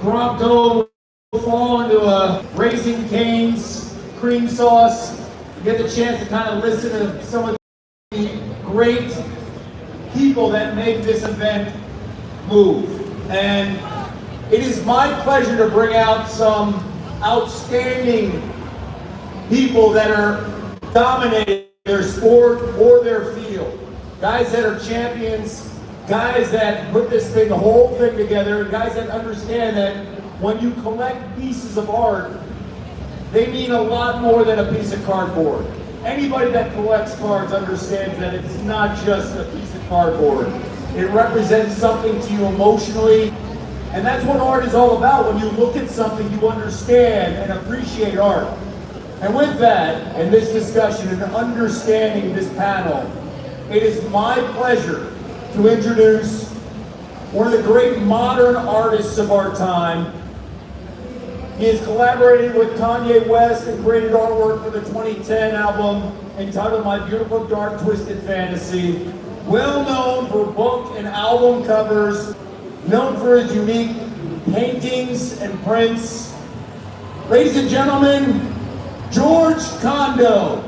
Bronco fall into a Raising Cane's cream sauce. You get the chance to kind of listen to some of the great people that make this event move. And it is my pleasure to bring out some outstanding people that are dominating their sport or their field. Guys that are champions, guys that put this thing, the whole thing together, guys that understand that when you collect pieces of art, they mean a lot more than a piece of cardboard. Anybody that collects cards understands that it's not just a piece of cardboard. It represents something to you emotionally, and that's what art is all about. When you look at something, you understand and appreciate art. And with that, and this discussion and understanding this panel, it is my pleasure to introduce one of the great modern artists of our time. He has collaborated with Kanye West and created artwork for the 2010 album entitled My Beautiful Dark Twisted Fantasy. Well known for book and album covers, known for his unique paintings and prints. Ladies and gentlemen, George Condo.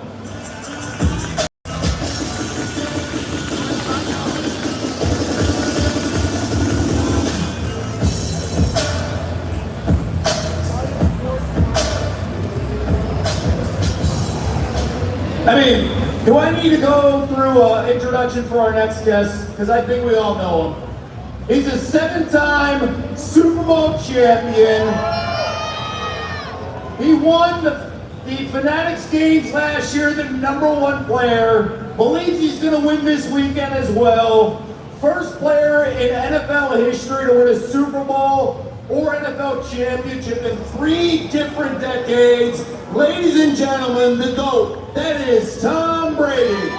I mean, do I need to go through an introduction for our next guest? Because I think we all know him. He's a 7-time Super Bowl champion. He won the Fanatics games last year, the #1 player. Believes he's going to win this weekend as well. First player in NFL history to win a Super Bowl or NFL championship in 3 different decades. Ladies and gentlemen, the GOAT, that is Tom Brady.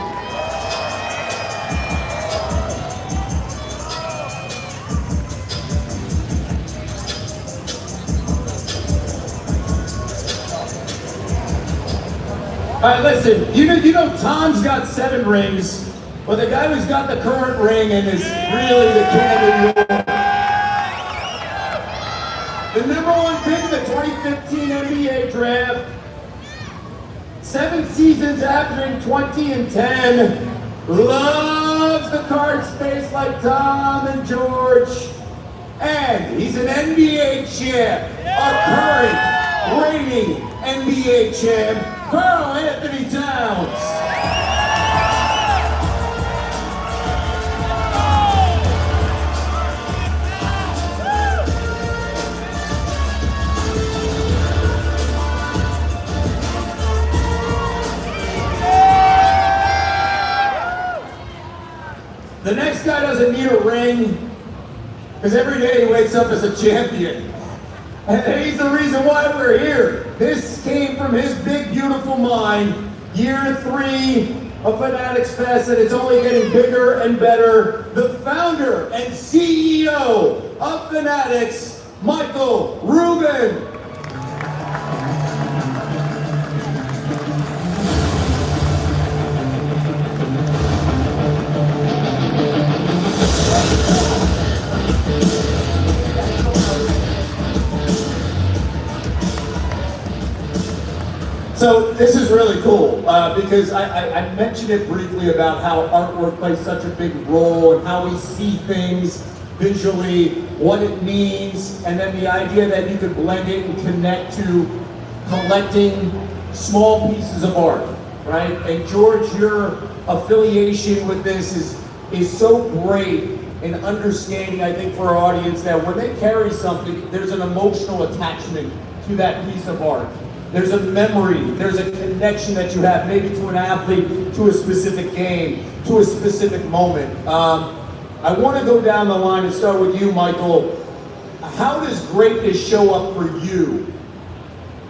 All right, listen, you know Tom's got 7 rings, but the guy who's got the current ring and is really the king of New York. The #1 pick in the 2015 NBA draft. 7 seasons averaging 20 and 10. Loves the card space like Tom and George. And he's an NBA champ, a current reigning NBA champ, Karl-Anthony Towns. The next guy doesn't need a ring, because every day he wakes up as a champion. And he's the reason why we're here. This came from his big, beautiful mind. Year 3 of Fanatics Fest, and it's only getting bigger and better. The founder and CEO of Fanatics, Michael Rubin. So this is really cool because I mentioned it briefly about how artwork plays such a big role and how we see things visually, what it means, and then the idea that you can blend it and connect to collecting small pieces of art, right? And George, your affiliation with this is so great in understanding, I think, for our audience that when they carry something, there's an emotional attachment to that piece of art. There's a memory, there's a connection that you have, maybe to an athlete, to a specific game, to a specific moment. I want to go down the line and start with you, Michael. How does greatness show up for you?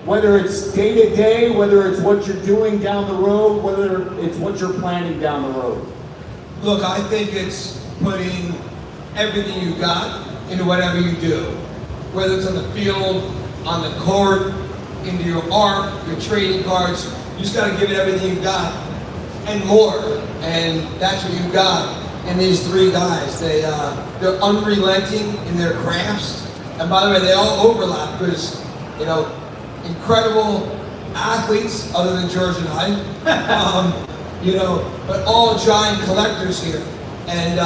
Whether it's day to day, whether it's what you're doing down the road, whether it's what you're planning down the road. Look, I think it's putting everything you got into whatever you do. Whether it's on the field, on the court, into your art, your trading cards, you just gotta give it everything you got and more. And that's what you got in these 3 guys. They're unrelenting in their crafts. And by the way, they all overlap because, you know, incredible athletes other than George and I, you know, but all giant collectors here. And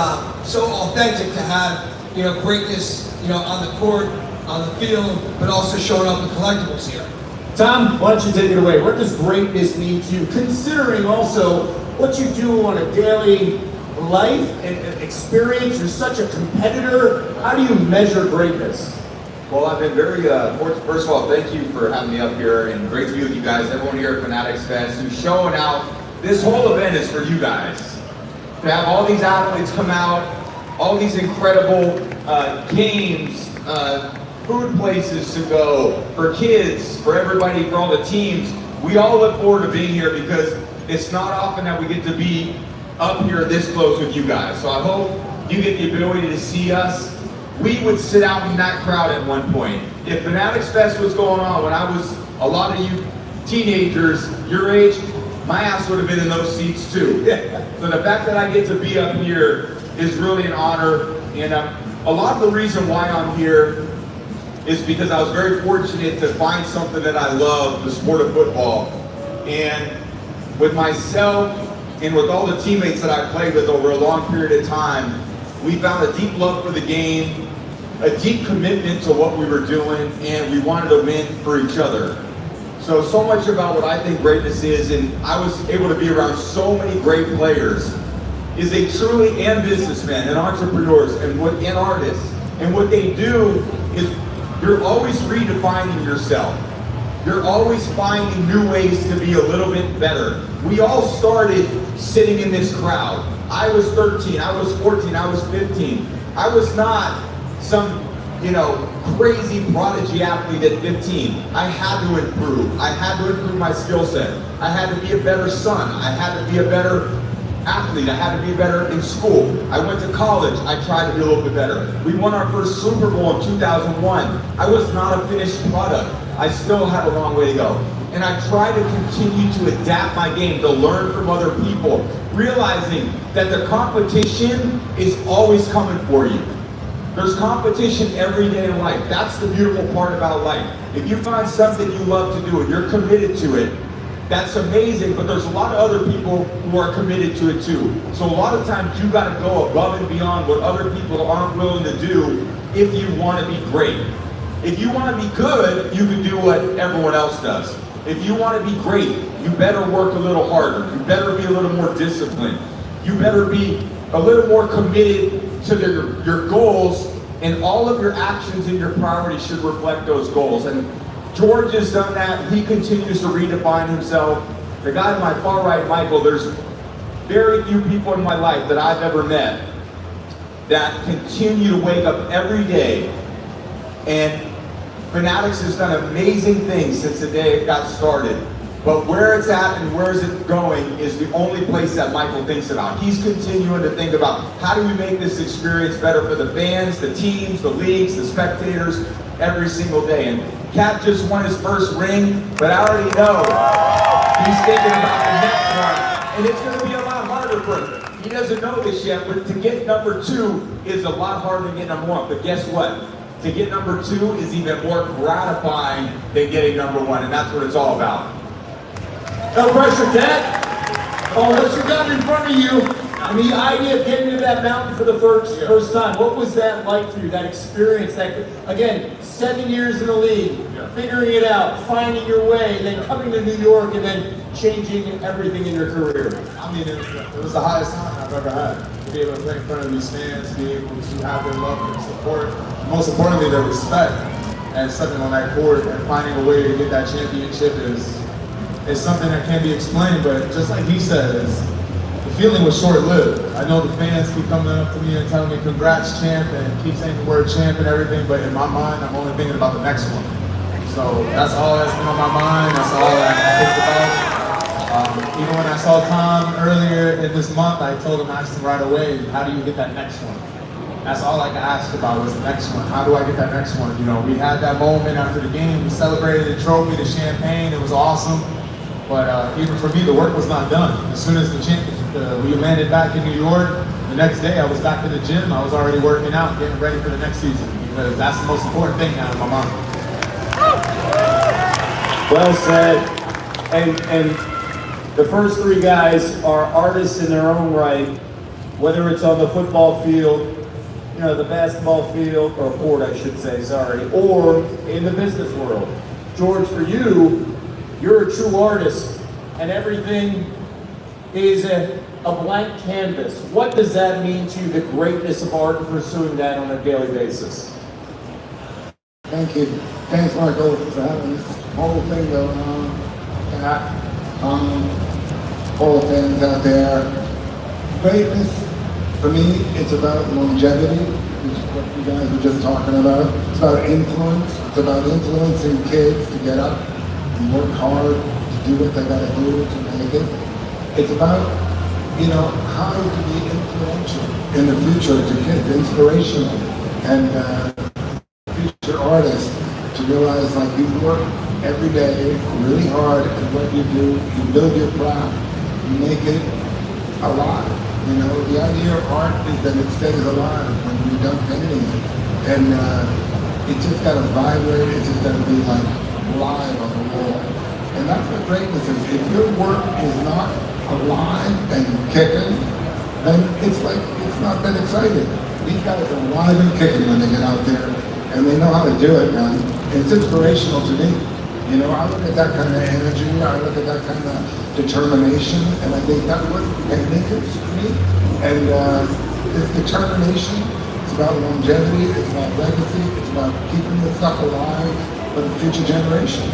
so authentic to have, you know, greatness, you know, on the court, on the field, but also showing up in collectibles here. Tom, why don't you take it away? What does greatness mean to you, considering also what you do on a daily life and experience? You're such a competitor. How do you measure greatness? Well, I've been very fortunate. First of all, thank you for having me up here, and great to be with you guys, everyone here at Fanatics Fest, who's showing out. This whole event is for you guys. To have all these athletes come out, all these incredible games, food places to go, for kids, for everybody, for all the teams. We all look forward to being here because it's not often that we get to be up here this close with you guys. So I hope you get the ability to see us. We would sit out in that crowd at one point. If Fanatics Fest was going on when I was, a lot of you teenagers, your age, my ass would have been in those seats too. So the fact that I get to be up here is really an honor. And a lot of the reason why I'm here is because I was very fortunate to find something that I love, the sport of football. And with myself and with all the teammates that I played with over a long period of time, we found a deep love for the game, a deep commitment to what we were doing, and we wanted to win for each other. So much about what I think greatness is, and I was able to be around so many great players, is they truly, and businessmen, and entrepreneurs, and artists. And what they do is you're always redefining yourself. You're always finding new ways to be a little bit better. We all started sitting in this crowd. I was 13, I was 14, I was 15. I was not some, you know, crazy prodigy athlete at 15. I had to improve. I had to improve my skill set. I had to be a better son. I had to be a better athlete. I had to be better in school. I went to college. I tried to be a little bit better. We won our first Super Bowl in 2001. I was not a finished product. I still had a long way to go. And I try to continue to adapt my game, to learn from other people, realizing that the competition is always coming for you. There's competition every day in life. That's the beautiful part about life. If you find something you love to do and you're committed to it, that's amazing, but there's a lot of other people who are committed to it too. So a lot of times you gotta go above and beyond what other people aren't willing to do if you wanna be great. If you wanna be good, you can do what everyone else does. If you wanna be great, you better work a little harder. You better be a little more disciplined. You better be a little more committed to your goals, and all of your actions and your priorities should reflect those goals. And George has done that. He continues to redefine himself. The guy on my far right, Michael, there's very few people in my life that I've ever met that continue to wake up every day. And Fanatics has done amazing things since the day it got started. But where it's at and where is it going is the only place that Michael thinks about. He's continuing to think about how do we make this experience better for the fans, the teams, the leagues, the spectators, every single day. And Cat just won his first ring, but I already know he's thinking about the next one. And it's going to be a lot harder for him. He doesn't know this yet, but to get number 2 is a lot harder than get number 1. But guess what? To get number 2 is even more gratifying than getting number 1, and that's what it's all about. No pressure, Ted. Oh, what you got in front of you, the idea of getting to that mountain for the first time, what was that like for you, that experience, that, again, 7 years in the league, figuring it out, finding your way, then coming to New York, and then changing everything in your career? I mean, it was the highest time I've ever had. To be able to play in front of these fans, be able to have their love and support, most importantly, their respect, and stepping on that court and finding a way to get that championship is something that can't be explained, but just like he said, the feeling was short-lived. I know the fans keep coming up to me and telling me, congrats, champ, and keep saying the word champ and everything, but in my mind, I'm only thinking about the next one. So that's all that's been on my mind, that's all I think about. Even when I saw Tom earlier in this month, I asked him right away, how do you get that next one? That's all I could ask about was the next one. How do I get that next one? You know, we had that moment after the game, we celebrated the trophy, the champagne, it was awesome. But even for me, the work was not done. As soon as we landed back in New York, the next day I was back in the gym. I was already working out, getting ready for the next season. because that's the most important thing now in my mind. Well said. And the first three guys are artists in their own right, whether it's on the football field, you know, the basketball field, or court, I should say, sorry, or in the business world. George, for you, you're a true artist, and everything is a blank canvas. What does that mean to you, the greatness of art and pursuing that on a daily basis? Thank you. Thanks, Michael, for having this whole thing going on. All the fans out there. Greatness, for me, it's about longevity, which is what you guys were just talking about. It's about influence. It's about influencing kids to get up and work hard to do what they gotta do to make it. It's about, you know, how to be influential in the future to kids, inspirational, and future artists to realize, like, you work every day really hard at what you do, you build your craft, you make it alive. You know, the idea of art is that it stays alive when you're done painting it. And it just gotta vibrate, it's just gotta be like live on the wall. And that's what greatness is. If your work is not alive and kicking, then it's like, it's not that exciting. These guys are alive and kicking when they get out there, and they know how to do it, man. It's inspirational to me. You know, I look at that kind of energy, I look at that kind of determination, and I think that's what painting is for me. And this determination, it's about longevity, it's about legacy, it's about keeping this stuff alive for the future generations.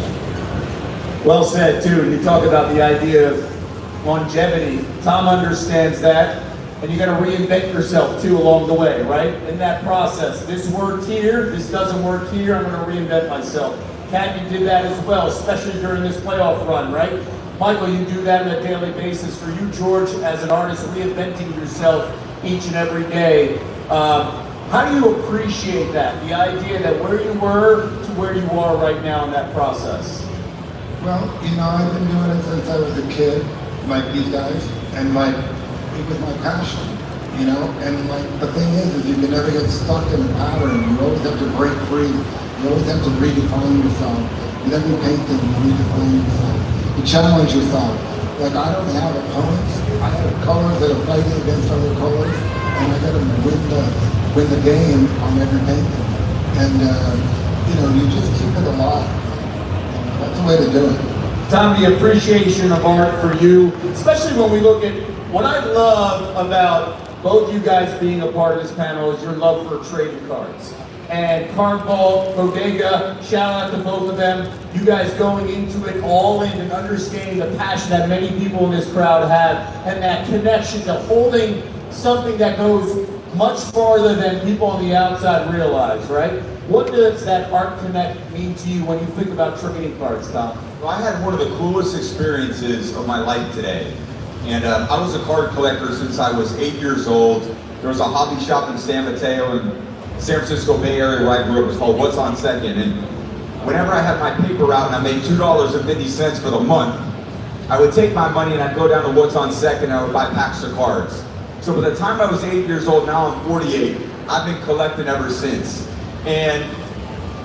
Well said, too. You talk about the idea of longevity. Tom understands that, and you got to reinvent yourself, too, along the way, right? In that process. This worked here, this doesn't work here, I'm going to reinvent myself. Kat, you did that as well, especially during this playoff run, right? Michael, you do that on a daily basis. For you, George, as an artist, reinventing yourself each and every day. How do you appreciate that? The idea that where you were to where you are right now in that process? Well, you know, I've been doing it since I was a kid, like these guys, and like, it was my passion, you know? And like, the thing is you can never get stuck in a pattern. You always have to break free. You always have to redefine yourself. With every painting, you redefine yourself. You challenge yourself. Like, I don't have opponents. I have colors that are fighting against other colors, and I gotta win the game on every painting. And, you know, you just keep it alive. That's the way to do it. Tom, the appreciation of art for you, especially when we look at what I love about both you guys being a part of this panel is your love for trading cards. And Carnival, Bodega, shout out to both of them. You guys going into it all in and understanding the passion that many people in this crowd have and that connection to holding something that goes much farther than people on the outside realize, right? What does that art connect mean to you when you think about trading cards, Tom? Well, I had one of the coolest experiences of my life today. And I was a card collector since I was 8 years old. There was a hobby shop in San Mateo and San Francisco Bay Area where I grew up. It's called What's on Second. And whenever I had my paper route and I made $2.50 for the month, I would take my money and I'd go down to What's on Second and I would buy packs of cards. So by the time I was 8 years old, now I'm 48, I've been collecting ever since. And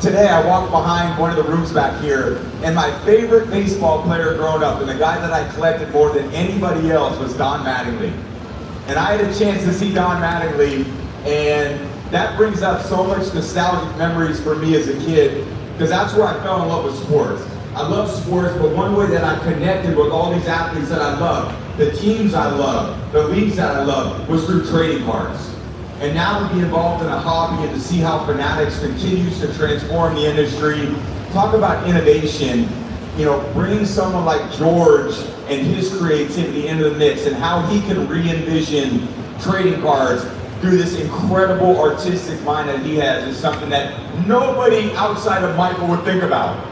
today I walked behind one of the rooms back here, and my favorite baseball player growing up, and the guy that I collected more than anybody else, was Don Mattingly. And I had a chance to see Don Mattingly, and that brings up so much nostalgic memories for me as a kid, because that's where I fell in love with sports. I love sports, but one way that I connected with all these athletes that I love, the teams I love, the leagues that I love, was through trading cards. And now to be involved in a hobby and to see how Fanatics continues to transform the industry, talk about innovation, you know, bringing someone like George and his creativity into the mix and how he can re-envision trading cards through this incredible artistic mind that he has is something that nobody outside of Michael would think about.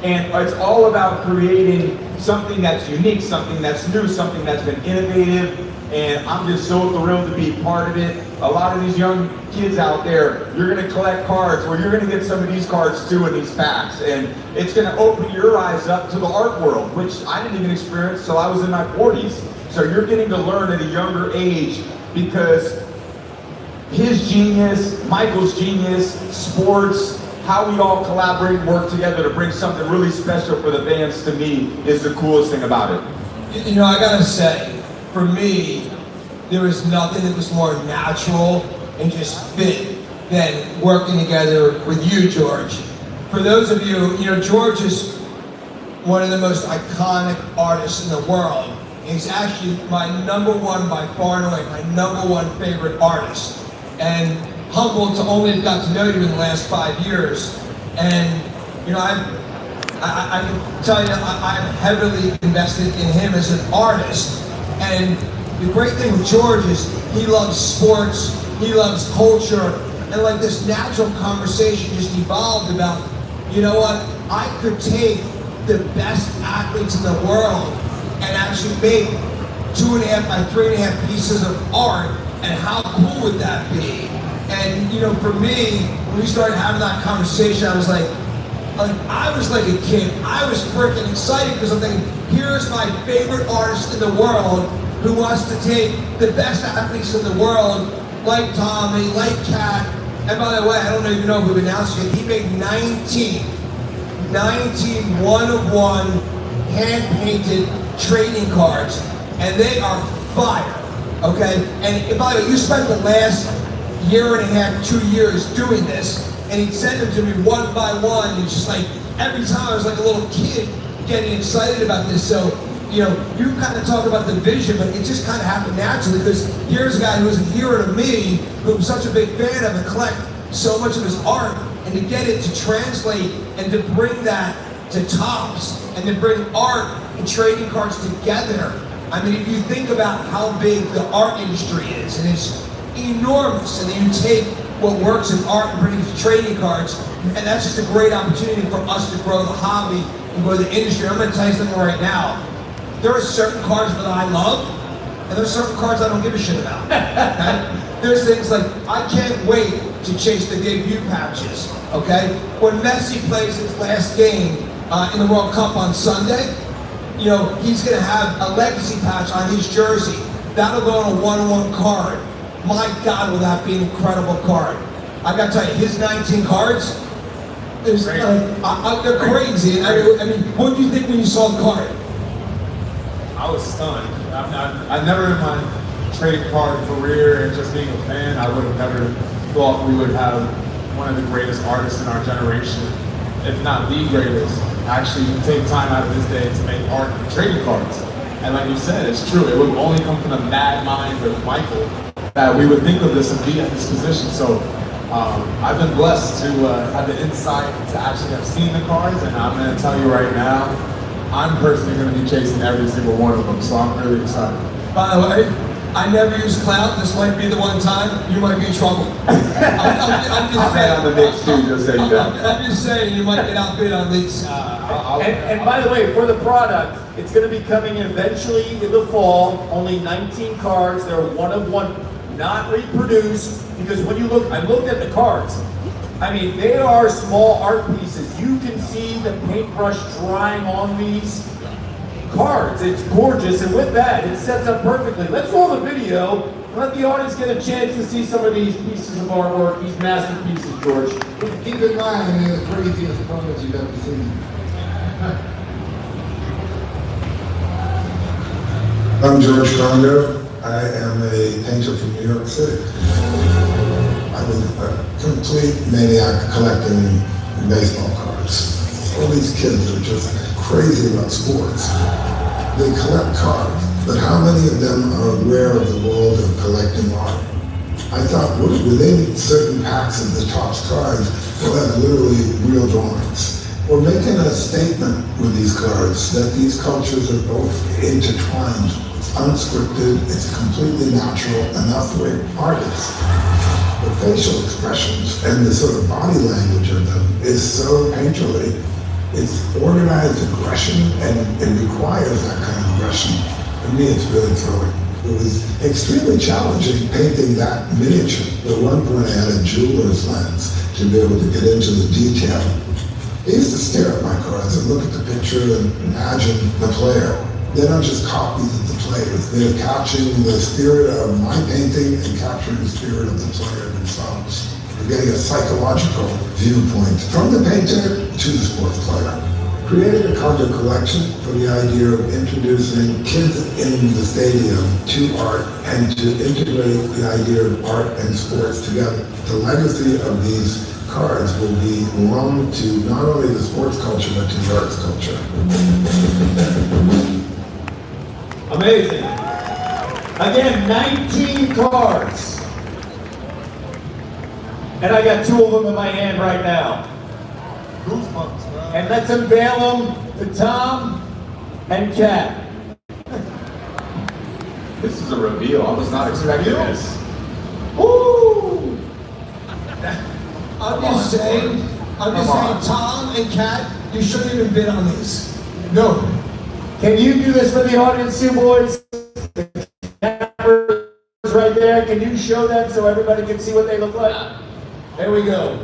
And it's all about creating something that's unique, something that's new, something that's been innovative, and I'm just so thrilled to be part of it. A lot of these young kids out there, you're gonna collect cards, or you're gonna get some of these cards too in these packs, and it's gonna open your eyes up to the art world, which I didn't even experience till I was in my 40s. So you're getting to learn at a younger age, because his genius, Michael's genius, sports, how we all collaborate and work together to bring something really special for the fans, to me, is the coolest thing about it. You know, I gotta say, for me, there was nothing that was more natural and just fit than working together with you, George. For those of you, you know, George is one of the most iconic artists in the world. He's actually my number one, by far and away, my number one favorite artist. And humbled to only have got to know you in the last 5 years. And, you know, I can tell you, I'm heavily invested in him as an artist. And the great thing with George is he loves sports, he loves culture, and like this natural conversation just evolved about, you know what, I could take the best athletes in the world and actually make 2.5 by 3.5 pieces of art, and how cool would that be? And you know, for me, when we started having that conversation, I was like a kid. I was freaking excited because I'm thinking, here's my favorite artist in the world who wants to take the best athletes in the world, like Tommy, like Kat. And by the way, I don't even know who announced it. He made 19 one-of-one hand-painted trading cards, and they are fire, okay? And by the way, you spent the last 1.5, 2 years doing this, and he'd send them to me one by one, and it's just like, every time I was like a little kid getting excited about this. So, you know, you kind of talk about the vision, but it just kind of happened naturally, because here's a guy who was a hero to me, who I'm such a big fan of and collect so much of his art, and to get it to translate and to bring that to Topps and to bring art and trading cards together. I mean, if you think about how big the art industry is, and it's enormous, and then you take what works in art and bring it to trading cards, and that's just a great opportunity for us to grow the hobby and grow the industry. I'm going to tell you something right now. There are certain cards that I love, and there's certain cards I don't give a shit about. Okay? There's things like, I can't wait to chase the debut patches, okay? When Messi plays his last game in the World Cup on Sunday, you know, he's gonna have a legacy patch on his jersey. That'll go on a 1-on-1 card. My God, will that be an incredible card. I gotta tell you, his 19 cards, they're crazy. I mean, what did you think when you saw the card? I was stunned. I never in my trading card career and just being a fan, I would have never thought we would have one of the greatest artists in our generation, if not the greatest, actually take time out of his day to make art and trading cards. And like you said, it's true. It would only come from the mad mind of Michael that we would think of this and be at this position. So I've been blessed to have the insight to actually have seen the cards, and I'm going to tell you right now, I'm personally going to be chasing every single one of them, so I'm really excited. By the way, I never use clout. This might be the one time you might be in trouble. I'm just saying you might get outbid on these. And by the way, for the product, it's going to be coming in eventually in the fall. Only 19 cards. They're 1-of-1, not reproduced. Because when you look, I looked at the cards. I mean, they are small art pieces. You can see the paintbrush drying on these cards. It's gorgeous, and with that, it sets up perfectly. Let's roll the video and let the audience get a chance to see some of these pieces of artwork, these masterpieces, George. Keep in mind, they're the craziest cards you've ever seen. I'm George Condo. I am a painter from New York City. I'm a complete maniac collecting baseball cards. All these kids are just crazy about sports. They collect cards, but how many of them are aware of the world of collecting art? I thought within certain packs of the Topps cards, we'll have literally real drawings. We're making a statement with these cards that these cultures are both intertwined. It's unscripted, it's completely natural, and that's the way art is. The facial expressions and the sort of body language of them is so painterly. It's organized aggression, and it requires that kind of aggression. For me, it's really thrilling. It was extremely challenging painting that miniature. At one point, I had a jeweler's lens to be able to get into the detail. I used to stare at my cards and look at the picture and imagine the player. They're not just copies of the players. They're capturing the spirit of my painting and capturing the spirit of the player themselves. We're getting a psychological viewpoint from the painter to the sports player. Created a Condo collection for the idea of introducing kids in the stadium to art and to integrate the idea of art and sports together. The legacy of these cards will be belong to not only the sports culture but to the arts culture. Amazing. Again, 19 cards. And I got 2 of them in my hand right now. Goosebumps, bro. And let's unveil them to Tom and Kat. This is a reveal. I was not expecting this. Woo! I'm just saying, Tom and Kat, you shouldn't even bid on these. No. Can you do this for the audience too, boys? The camera's right there. Can you show them so everybody can see what they look like? There we go.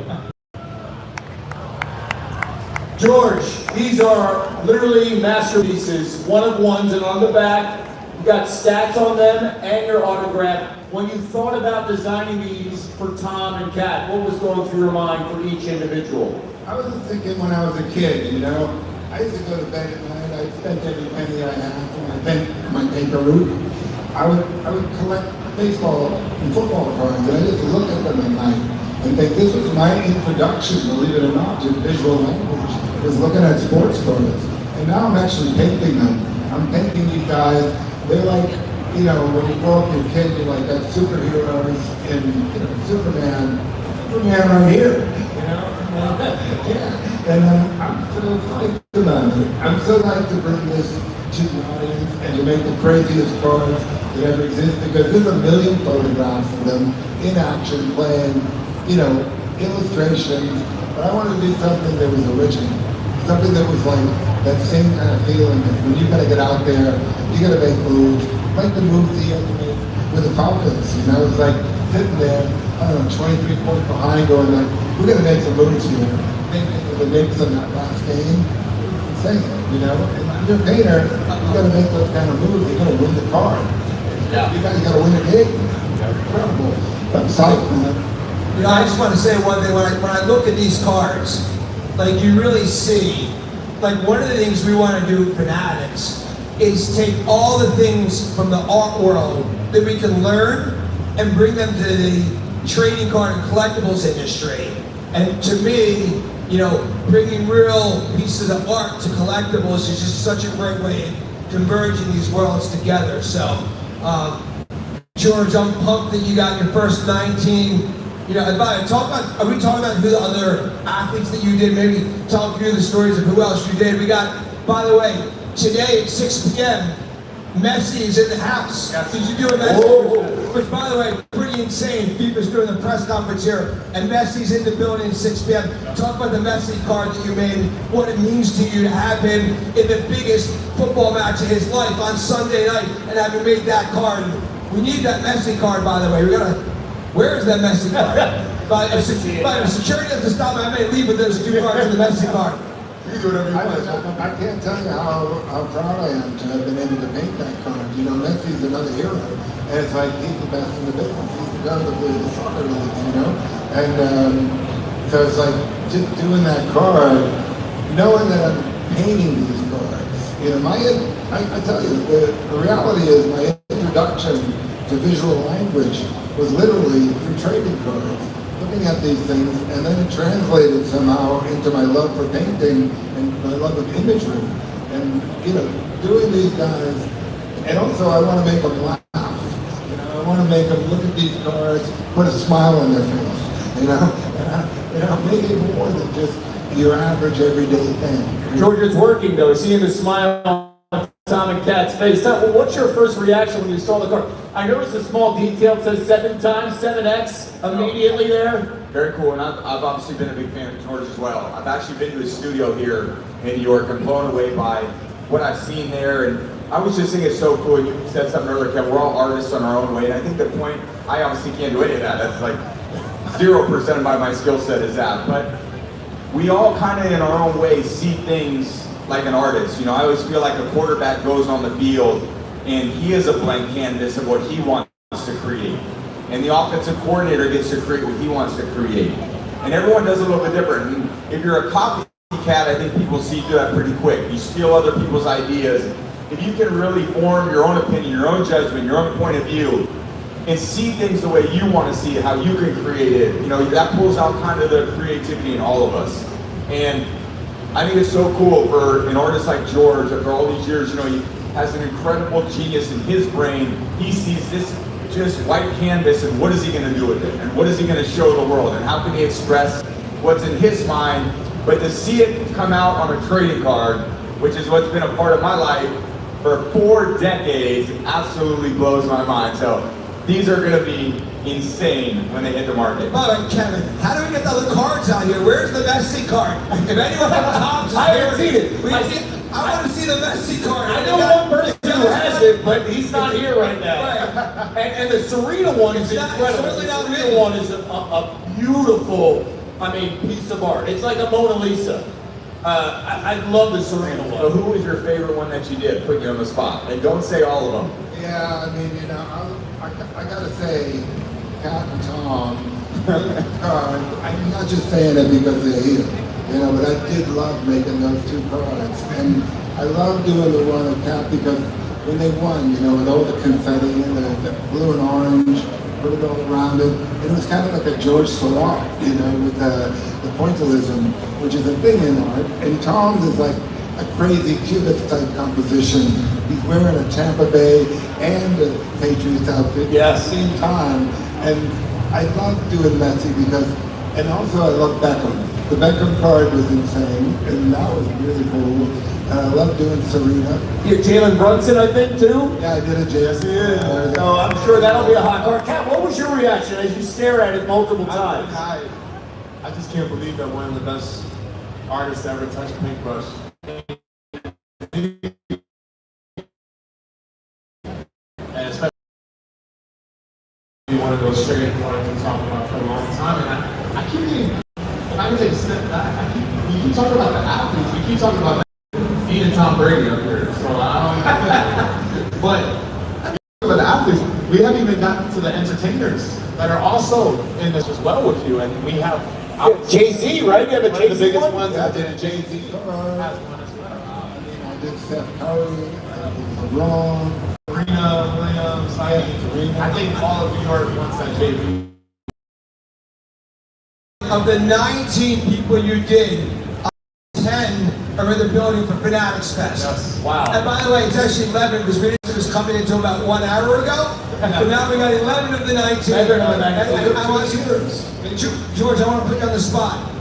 George, these are literally masterpieces, one-of-ones, and on the back, you've got stats on them and your autograph. When you thought about designing these for Tom and Kat, what was going through your mind for each individual? I was thinking when I was a kid, you know, I used to go to bed at night, I spent every penny I had for my paper route. I would collect baseball and football cards, and I just look at them at night and think this was my introduction, believe it or not, to visual language, was looking at sports cards. And now I'm actually painting them. I'm painting these guys. They're like, you know, when you grow up, your kid, you're like, that superheroes and, you know, Superman right here, you know? Yeah. And I'm so psyched about it. I'm so psyched to bring this to the audience and to make the craziest cards that ever exist, because there's a million photographs of them in action playing, you know, illustrations. But I wanted to do something that was original. Something that was like that same kind of feeling that when you gotta get out there, you gotta make moves, like the moves he had to make with the Falcons. You know, it's like sitting there, I don't know, 23 points behind, going like, we're gonna make some moves here. Thinking of the Knicks in that last game, insane, you know? And when you're a painter, you gotta make those kind of moves, you're gonna win the card. Yeah. You gotta win the game. Incredible. I'm psyched, man. You know, I just want to say one thing. When I look at these cards, like you really see, like one of the things we want to do at Fanatics is take all the things from the art world that we can learn and bring them to the trading card and collectibles industry. And to me, you know, bringing real pieces of art to collectibles is just such a great way of converging these worlds together. So, George, I'm pumped that you got your first 19. You know, and by talk about, are we talking about who the other athletes that you did? Maybe talk through the stories of who else you did. We got, by the way, today at 6 p.m., Messi is in the house. Yes. Did you do a Messi? Whoa. Which, by the way, pretty insane. FIFA's doing the press conference here, and Messi's in the building at 6 p.m. Talk about the Messi card that you made, what it means to you to have him in the biggest football match of his life on Sunday night and have him make that card. We need that Messi card, by the way. We gotta. Where is that Messi card? But if security doesn't stop me, I may leave with those 2 cards in the Messi card. You do whatever you want. I can't tell you how proud I am to have been able to paint that card. You know, Messi's another hero. And it's like, he's the best in the business. He's the guy of the soccer leagues, you know? And so it's like, just doing that card, knowing that I'm painting these cards. You know, I tell you, the reality is my introduction to visual language was literally through trading cards, looking at these things, and then it translated somehow into my love for painting and my love of imagery. And, you know, doing these guys, and also I want to make them laugh. You know, I want to make them look at these cards, put a smile on their face, you know? And make it more than just your average everyday thing. George, it's working though. Seeing the smile on Tom and Kat's face. Well, what's your first reaction when you saw the card? I noticed a small detail. It says 7 times, 7X immediately there. Very cool, and I've obviously been a big fan of George as well. I've actually been to his studio here in New York. I'm blown away by what I've seen there, and I was just thinking it's so cool. You said something earlier, Kevin, we're all artists on our own way, and I think the point, I obviously can't do any of that. That's like 0% of my skill set is that, but we all kind of in our own way see things like an artist. You know, I always feel like a quarterback goes on the field and he is a blank canvas of what he wants to create. And the offensive coordinator gets to create what he wants to create. And everyone does it a little bit different. And if you're a copycat, I think people see you do that pretty quick. You steal other people's ideas. If you can really form your own opinion, your own judgment, your own point of view, and see things the way you want to see it, how you can create it, you know, that pulls out kind of the creativity in all of us. And I think it's so cool for an artist like George, after all these years, you know, he has an incredible genius in his brain. He sees this just white canvas, and what is he going to do with it? And what is he going to show the world? And how can he express what's in his mind? But to see it come out on a trading card, which is what's been a part of my life for 4 decades, absolutely blows my mind. So these are going to be insane when they hit the market. By the way, Kevin, how do we get the other cards out here? Where's the Messi card? If anyone from Tom's is I haven't seen it. I want to see the Messi card. I know one person who has it, but he's not here right now. Right. And the Serena one is It's incredible. certainly The not Serena me. one is a beautiful, piece of art. It's like a Mona Lisa. I love the Serena So one. who was your favorite one that you did? Put you on the spot. And don't say all of them. Yeah, I mean, you know, I gotta say, Cat and Tom, I'm not just saying it because they're here, you know, but I did love making those 2 cards. And I love doing the one of Cat because when they won, you know, with all the confetti and the blue and orange, put it all around it, it was kind of like a George Salat, you know, with the pointillism, which is a thing in art. And Tom's is like a crazy cubist type composition. He's wearing a Tampa Bay and a Patriots outfit Yes. at the same time. And I love doing Messi because, and also I love Beckham. The Beckham card was insane, and that was really cool. And I love doing Serena. You Jalen Brunson, I think, too? Yeah, I did a JS. So I'm sure that'll be a hot card. Kat, what was your reaction as you stare at it multiple times? I just can't believe that one of the best artists to ever touch a paintbrush. And especially you want to go straight into what I've been talking about for a long time. And I keep getting, if I can take a step back, you keep talking about the athletes, you keep talking about me and Tom Brady up here. So I don't but about the athletes, we haven't even gotten to the entertainers that are also in this as well with you. And we have Jay-Z, right? You have a one of the Jay-Z biggest one? ones I did, and Jay-Z has one as well. I mean, I did Steph Curry, I did LeBron. Serena Williams, I think all of you are the ones that JV. Of the 19 people you did, 10 are in the building for Fanatics Fest. Yes. Wow. And by the way, it's actually 11 because we didn't just coming until about 1 hour ago. But now we got 11 of the 19. I want you, George, I want to put you on the spot.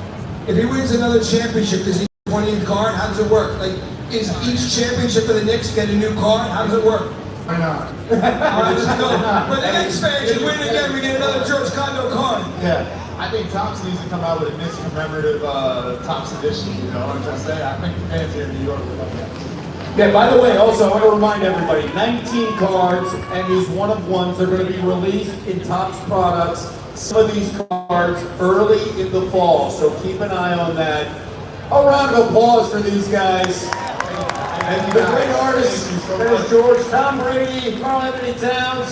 If he wins another championship, does he get 20th card? How does it work? Like, is each championship for the Knicks get a new card? How does it work? Why not? All right, let's go. But the Knicks fans should win again. We get another George Condo card. Yeah, I think Topps needs to come out with a Knicks commemorative Topps edition. You know what I'm trying to say? I think the fans here in New York would love that. Yeah, by the way, also, I want to remind everybody, 19 cards, and these one-of-ones are going to be released in Topps products. Some of these cards early in the fall, so keep an eye on that. A round of applause for these guys. And the great artists, there's George, Tom Brady, Karl-Anthony Towns.